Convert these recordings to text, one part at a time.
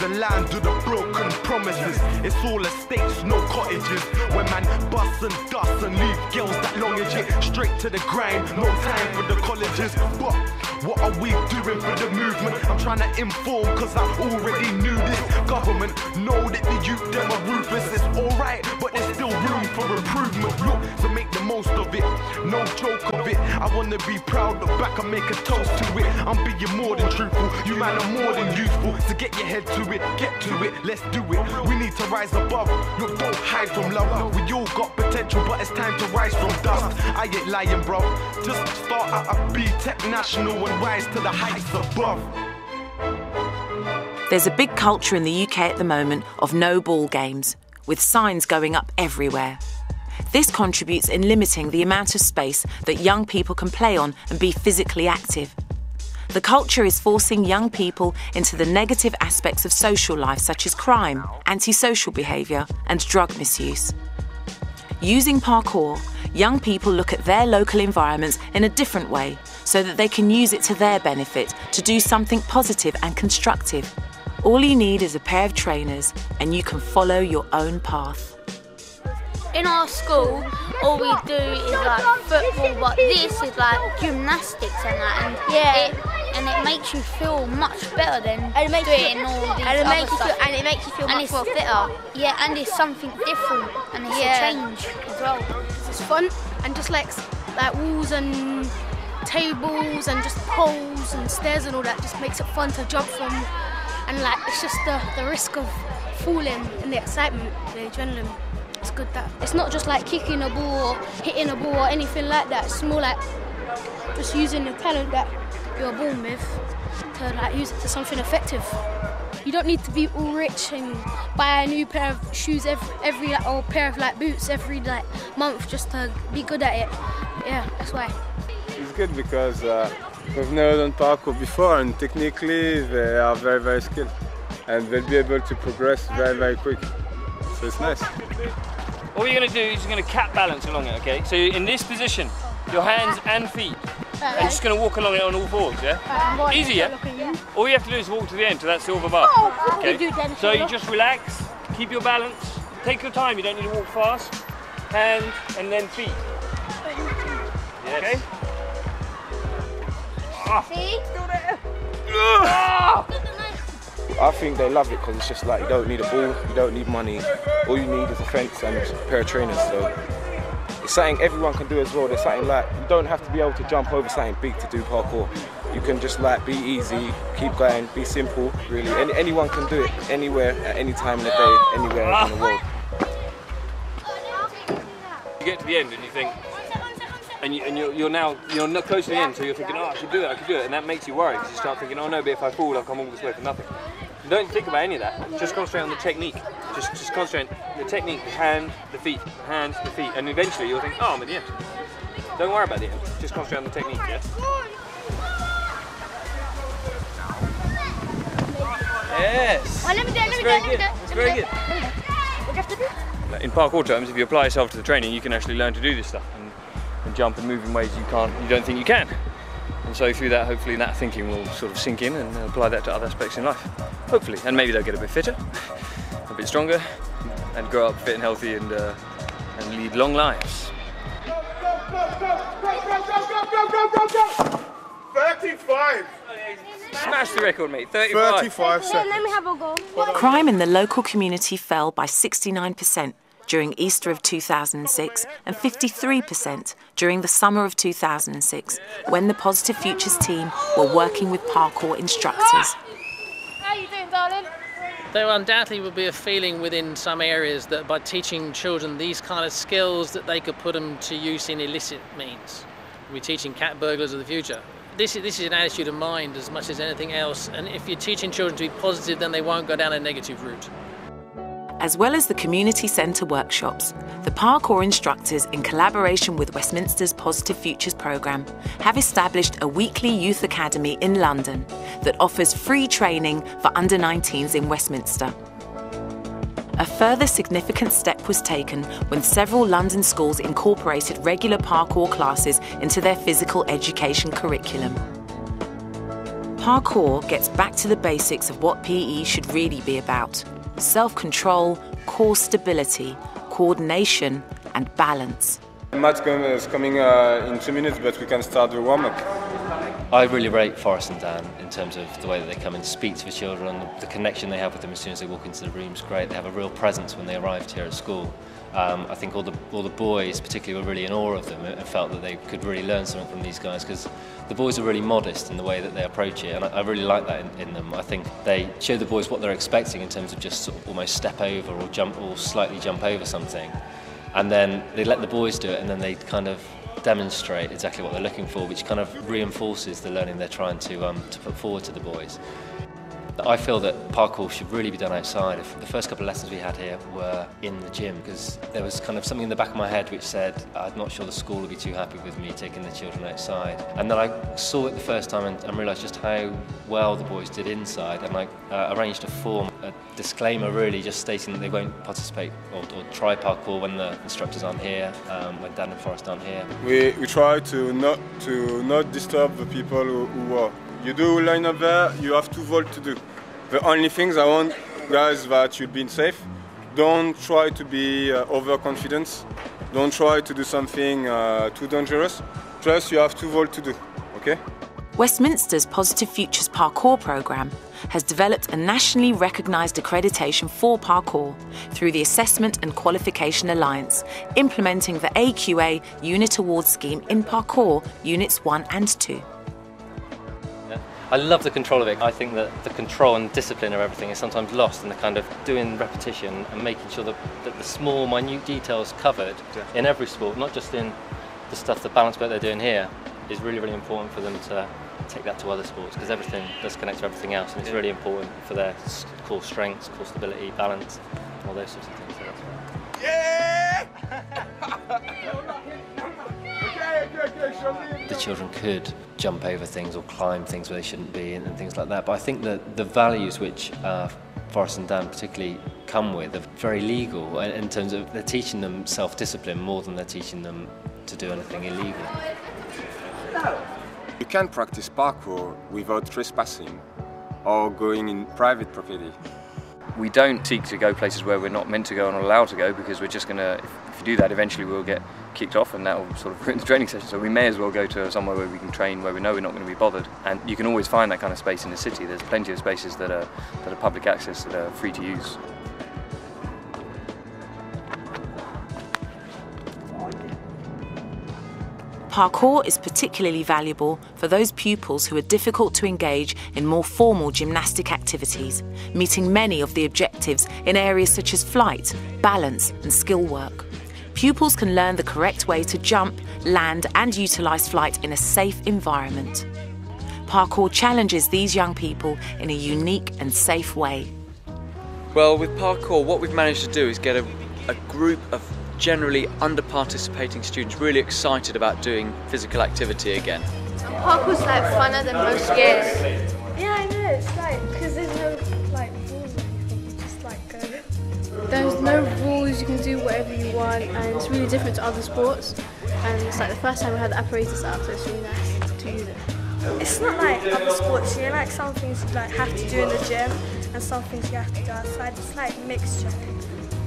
the land of the broken promises. It's all estates, no cottages. When man busts and dusts and leave girls that long as it straight to the grind. No time for the colleges. But what are we doing for the movement? I'm trying to inform cause I already knew this. Government know that the youth them are ruthless. It's alright, but there's still room for improvement. Look, so make the most of it, no joke of it. I wanna be proud, look back and make a toast to it. I'm being more than truthful, you man are more than useful. So get your head to it, get to it, let's do it. We need to rise above, look, don't hide from love. We all got potential, but it's time to rise from dust. I ain't lying, bro, just start at a B-Tech National and rise to the heights above. There's a big culture in the UK at the moment of no ball games, with signs going up everywhere. This contributes in limiting the amount of space that young people can play on and be physically active. The culture is forcing young people into the negative aspects of social life, such as crime, antisocial behaviour and drug misuse. Using parkour, young people look at their local environments in a different way so that they can use it to their benefit to do something positive and constructive. All you need is a pair of trainers and you can follow your own path. In our school, all we do is like football, but this is like gymnastics and that, and it makes you feel much better than doing all these other stuff. And it makes you feel much more fitter. Yeah, and it's something different, and it's a change as well. It's fun, and just like walls and tables and just poles and stairs and all that just makes it fun to jump from. And like it's just the risk of falling and the excitement, the adrenaline. It's good that it's not just like kicking a ball or hitting a ball or anything like that. It's more like just using the talent that you're born with to like use it to something effective. You don't need to be all rich and buy a new pair of shoes every or pair of like boots every like month just to be good at it. Yeah, that's why. It's good because we've never done parkour before, and technically they are very, very skilled, and they'll be able to progress very, very quick. So it's nice. All you're going to do is you're going to cat balance along it, okay? So in this position, your hands and feet, and you're just going to walk along it on all fours, yeah? Easy, yeah? All you have to do is walk to the end, to that silver bar. Okay? So you just relax, keep your balance, take your time, you don't need to walk fast. Hand and then feet. Yes. Okay? See? I think they love it because it's just like you don't need a ball, you don't need money, all you need is a fence and a pair of trainers. So it's something everyone can do as well. There's something like you don't have to be able to jump over something big to do parkour. You can just like be easy, keep going, be simple. Really, anyone can do it anywhere, at any time in the day, anywhere in the world. You get to the end and you think, and you're not close to the end, so you're thinking, oh, I could do it, and that makes you worry because you start thinking, oh no, but if I fall, I'll come all this way for nothing. Don't think about any of that. Just concentrate on the technique. Just concentrate on the technique, the hand, the feet, and eventually you'll think, oh, I'm at the end. Don't worry about the end. Just concentrate on the technique, yeah? Yes. It's very good. In parkour terms, if you apply yourself to the training, you can actually learn to do this stuff and jump and move in ways you don't think you can. And so through that, hopefully that thinking will sort of sink in and apply that to other aspects in life. Hopefully. And maybe they'll get a bit fitter, a bit stronger, and grow up fit and healthy and lead long lives. 35! Smash the record, mate. 35. 35 seconds. Let me have a go. Crime in the local community fell by 69% during Easter of 2006 and 53% during the summer of 2006 when the Positive Futures team were working with parkour instructors. How you doing, darling? There undoubtedly will be a feeling within some areas that by teaching children these kind of skills that they could put them to use in illicit means. We're teaching cat burglars of the future. This is an attitude of mind as much as anything else, and if you're teaching children to be positive, then they won't go down a negative route. As well as the community centre workshops, the parkour instructors, in collaboration with Westminster's Positive Futures programme, have established a weekly youth academy in London that offers free training for under-19s in Westminster. A further significant step was taken when several London schools incorporated regular parkour classes into their physical education curriculum. Parkour gets back to the basics of what PE should really be about: self-control, core stability, coordination and balance. Matt's is coming in 2 minutes, but we can start the warm-up. I really rate Forrest and Dan in terms of the way that they come and speak to the children, the connection they have with them as soon as they walk into the room is great. They have a real presence when they arrived here at school. I think all the boys particularly were really in awe of them and felt that they could really learn something from these guys, because the boys are really modest in the way that they approach it, and I really like that in them. I think they show the boys what they're expecting in terms of just sort of almost step over or jump or slightly jump over something, and then they let the boys do it, and then they kind of demonstrate exactly what they're looking for, which kind of reinforces the learning they're trying to put forward to the boys. I feel that parkour should really be done outside. The first couple of lessons we had here were in the gym, because there was kind of something in the back of my head which said I'm not sure the school would be too happy with me taking the children outside. And then I saw it the first time and realised just how well the boys did inside, and I arranged to form a disclaimer really just stating that they won't participate or try parkour when the instructors aren't here, when Dan and Forrest aren't here. We try to not disturb the people who are. You do line up there, you have 2 volts to do. The only things I want, guys, that you'll be safe. Don't try to be overconfident. Don't try to do something too dangerous. Just you have 2 volts to do, okay? Westminster's Positive Futures Parkour programme has developed a nationally recognised accreditation for parkour through the Assessment and Qualification Alliance, implementing the AQA Unit Award Scheme in Parkour Units 1 and 2. I love the control of it. I think that the control and discipline of everything is sometimes lost in the kind of doing repetition and making sure that the small, minute details covered in every sport, not just in the stuff, the balance work they're doing here, is really, really important for them to take that to other sports, because everything does connect to everything else, and it's really important for their core strengths, core stability, balance, all those sorts of things. So that's right. Yeah! The children could jump over things or climb things where they shouldn't be and things like that, but I think that the values which Forrest and Dan particularly come with are very legal in terms of they're teaching them self-discipline more than they're teaching them to do anything illegal. You can practice parkour without trespassing or going in private property. We don't seek to go places where we're not meant to go and not allowed to go, because we're just going to, if you do that, eventually we'll get kicked off and that will sort of ruin the training session. So we may as well go to somewhere where we can train, where we know we're not going to be bothered. And you can always find that kind of space in the city. There's plenty of spaces that are public access, that are free to use. Parkour is particularly valuable for those pupils who are difficult to engage in more formal gymnastic activities, meeting many of the objectives in areas such as flight, balance and skill work. Pupils can learn the correct way to jump, land and utilise flight in a safe environment. Parkour challenges these young people in a unique and safe way. Well, with parkour, what we've managed to do is get a group of generally under-participating students really excited about doing physical activity again. Parkour's like funner than most sports. Yeah, I know, it's like, because there's no like rules or anything, you just like go. There's no rules, you can do whatever you want, and it's really different to other sports. And it's like the first time we had the apparatus out, so it's really nice to use it. It's not like other sports, you know, like some things you like have to do in the gym, and some things you have to do outside. It's like mixture.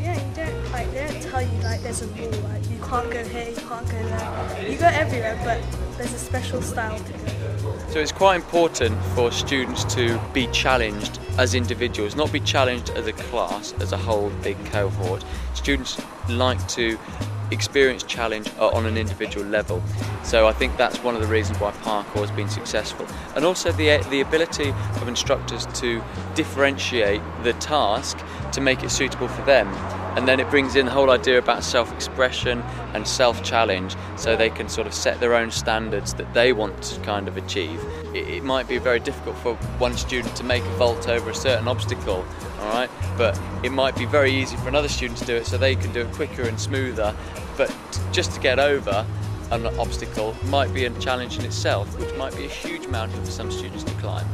Yeah, they don't tell you like there's a rule, like you can't go here, you can't go there. You go everywhere, but there's a special style to it. So it's quite important for students to be challenged as individuals, not be challenged as a class, as a whole big cohort. Students like to experience challenge on an individual level. So I think that's one of the reasons why parkour has been successful. And also the ability of instructors to differentiate the task to make it suitable for them. And then it brings in the whole idea about self-expression and self-challenge, so they can sort of set their own standards that they want to kind of achieve. It might be very difficult for one student to make a vault over a certain obstacle, all right? But it might be very easy for another student to do it, so they can do it quicker and smoother. But just to get over an obstacle might be a challenge in itself, which might be a huge mountain for some students to climb.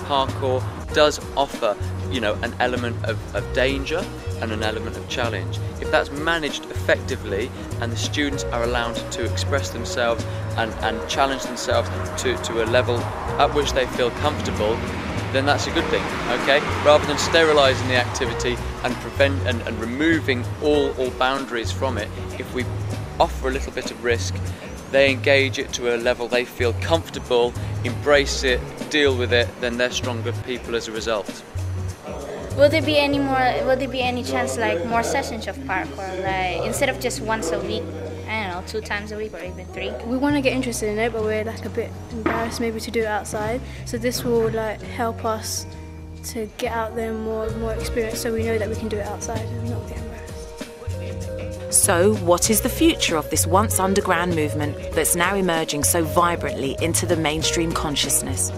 parkour does offer, you know, an element of danger and an element of challenge. If that's managed effectively and the students are allowed to express themselves and challenge themselves to a level at which they feel comfortable, then that's a good thing, okay? Rather than sterilising the activity and removing all boundaries from it, if we offer a little bit of risk, they engage it to a level they feel comfortable, embrace it, deal with it, then they're stronger people as a result. Will there be any chance like more sessions of parkour, like instead of just once a week, I don't know, 2 times a week or even 3? We want to get interested in it, but we're like a bit embarrassed maybe to do it outside. So this will like help us to get out there more experience, so we know that we can do it outside and not get embarrassed. So, what is the future of this once underground movement that's now emerging so vibrantly into the mainstream consciousness?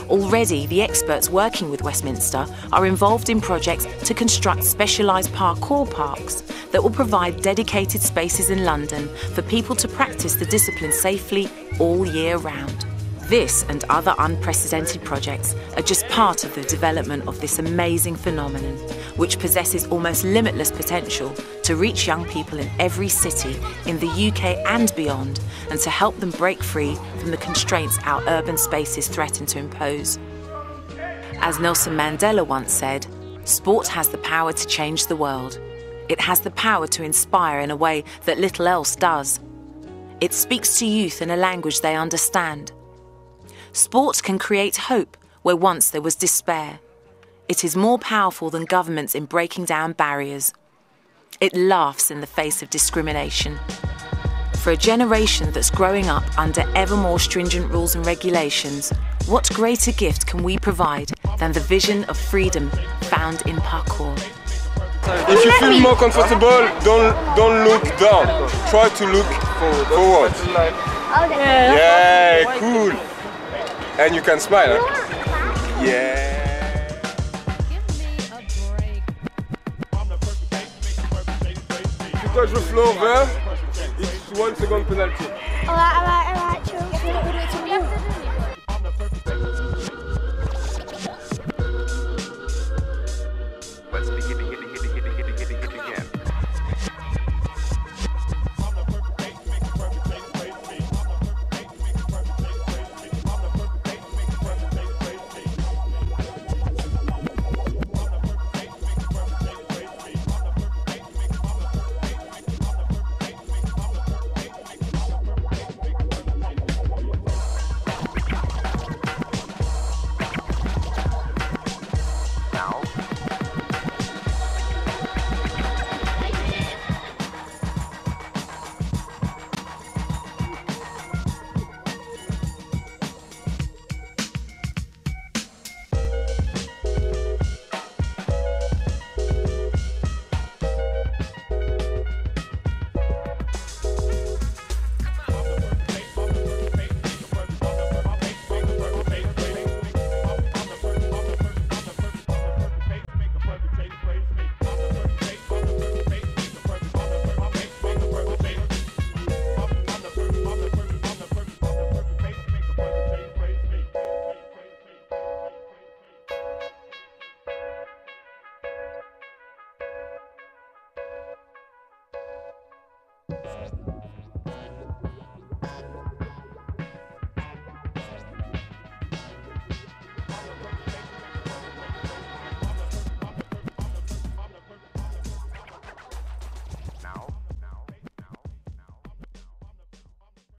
Already, the experts working with Westminster are involved in projects to construct specialised parkour parks that will provide dedicated spaces in London for people to practice the discipline safely all year round. This and other unprecedented projects are just part of the development of this amazing phenomenon, which possesses almost limitless potential to reach young people in every city in the UK and beyond, and to help them break free from the constraints our urban spaces threaten to impose. As Nelson Mandela once said, sport has the power to change the world. It has the power to inspire in a way that little else does. It speaks to youth in a language they understand. Sport can create hope where once there was despair. It is more powerful than governments in breaking down barriers. It laughs in the face of discrimination. For a generation that's growing up under ever more stringent rules and regulations, what greater gift can we provide than the vision of freedom found in parkour? If you feel more comfortable, don't look down. Try to look forward. Yeah, cool. And you can smile, huh? Yeah. If you touch the floor there, it's 1 second penalty.